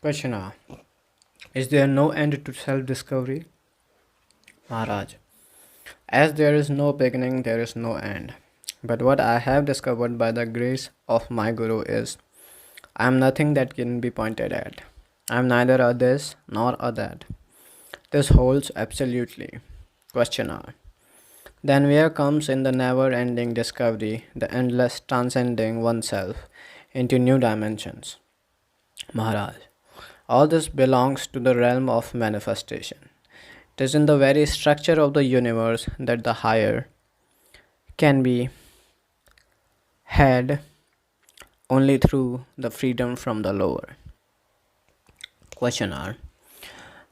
Questioner. Is there no end to self discovery? Maharaj. As there is no beginning, there is no end. But what I have discovered by the grace of my Guru is I am nothing that can be pointed at. I am neither a this nor a that. This holds absolutely. Questioner. Then where comes in the never ending discovery, the endless transcending oneself into new dimensions? Maharaj. All this belongs to the realm of manifestation. It is in the very structure of the universe that the higher can be had only through the freedom from the lower. Questioner.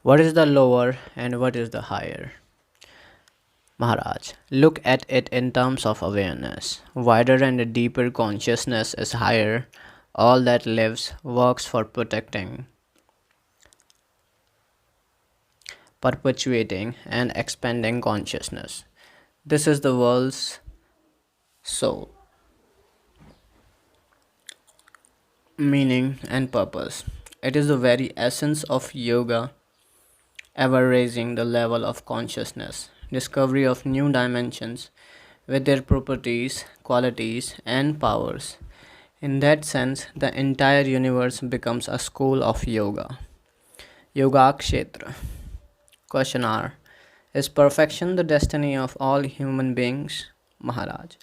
What is the lower and what is the higher? Maharaj. Look at it in terms of awareness. Wider and deeper consciousness is higher. All that lives works for protecting, perpetuating, and expanding consciousness. This is the world's soul, meaning, and purpose. It is the very essence of yoga, ever raising the level of consciousness, discovery of new dimensions with their properties, qualities, and powers. In that sense, the entire universe becomes a school of yoga. Yoga Kshetra. Questioner. Is perfection the destiny of all human beings? Maharaj.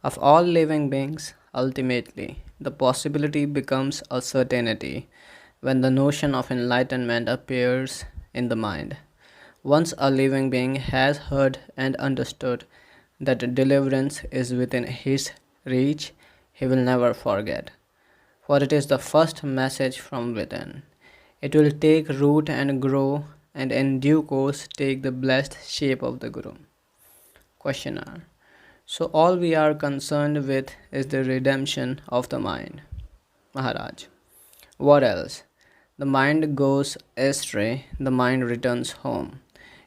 Of all living beings, ultimately, the possibility becomes a certainty when the notion of enlightenment appears in the mind. Once a living being has heard and understood that deliverance is within his reach, he will never forget, for it is the first message from within. It will take root and grow, and in due course take the blessed shape of the Guru. Questioner. So all we are concerned with is the redemption of the mind. Maharaj. What else? The mind goes astray, the mind returns home.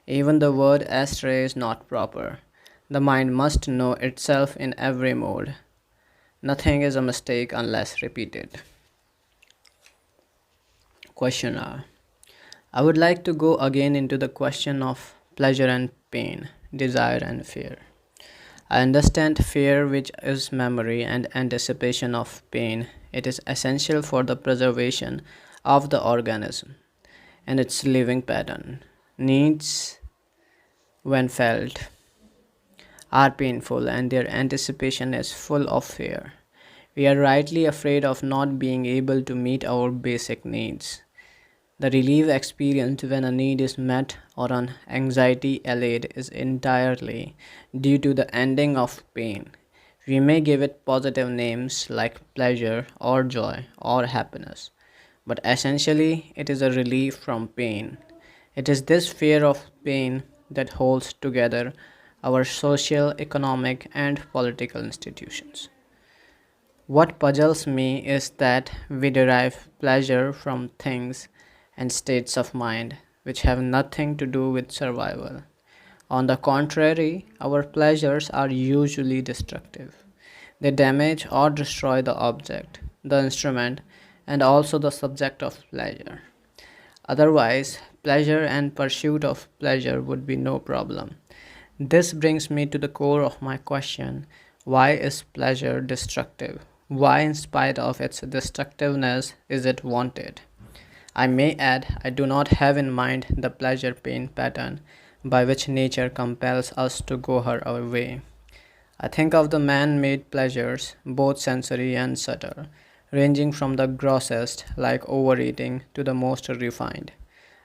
Even the word astray is not proper. The mind must know itself in every mode. Nothing is a mistake unless repeated. Questioner. I would like to go again into the question of pleasure and pain, desire and fear. I understand fear, which is memory and anticipation of pain. It is essential for the preservation of the organism and its living pattern. Needs, when felt, are painful and their anticipation is full of fear. We are rightly afraid of not being able to meet our basic needs. The relief experienced when a need is met or an anxiety allayed is entirely due to the ending of pain. We may give it positive names like pleasure or joy or happiness, but essentially it is a relief from pain. It is this fear of pain that holds together our social, economic, and political institutions. What puzzles me is that we derive pleasure from things and states of mind which have nothing to do with survival. On the contrary, our pleasures are usually destructive. They damage or destroy the object, the instrument, and also the subject of pleasure. Otherwise, pleasure and pursuit of pleasure would be no problem. This brings me to the core of my question: why is pleasure destructive? Why, in spite of its destructiveness, is it wanted? I may add, I do not have in mind the pleasure pain pattern by which nature compels us to go her our way. I think of the man made pleasures, both sensory and subtle, ranging from the grossest, like overeating, to the most refined.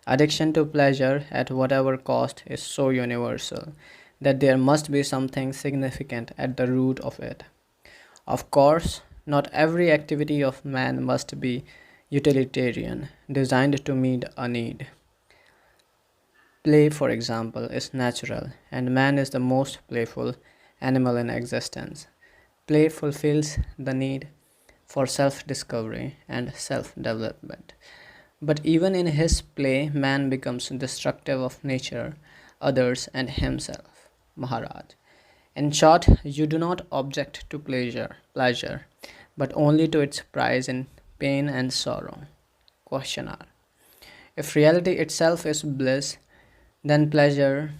Addiction to pleasure at whatever cost is so universal that there must be something significant at the root of it. Of course, not every activity of man must be utilitarian, designed to meet a need. Play, for example, is natural, and man is the most playful animal in existence. Play fulfills the need for self discovery and self development. But even in his play, man becomes destructive of nature, others, and himself. Maharaj. In short, you do not object to pleasure, but only to its price in pain and sorrow. Questioner. If reality itself is bliss, then pleasure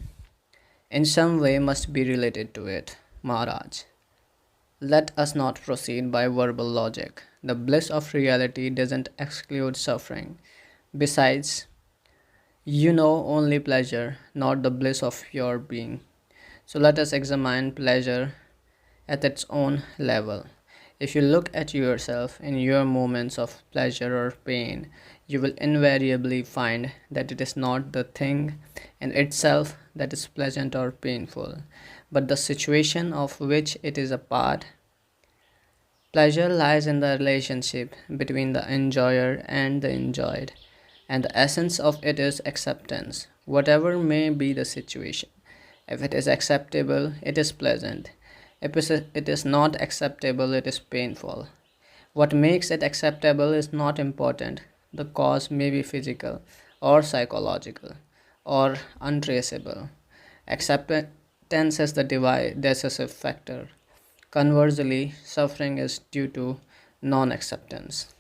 in some way must be related to it. Maharaj. Let us not proceed by verbal logic. The bliss of reality doesn't exclude suffering. Besides, you know only pleasure, not the bliss of your being. So let us examine pleasure at its own level. If you look at yourself in your moments of pleasure or pain, you will invariably find that it is not the thing in itself that is pleasant or painful, but the situation of which it is a part. Pleasure lies in the relationship between the enjoyer and the enjoyed, and the essence of it is acceptance, whatever may be the situation. If it is acceptable, it is pleasant. If it is not acceptable, it is painful. What makes it acceptable is not important. The cause may be physical or psychological or untraceable. Acceptance is the decisive factor. Conversely, suffering is due to non acceptance.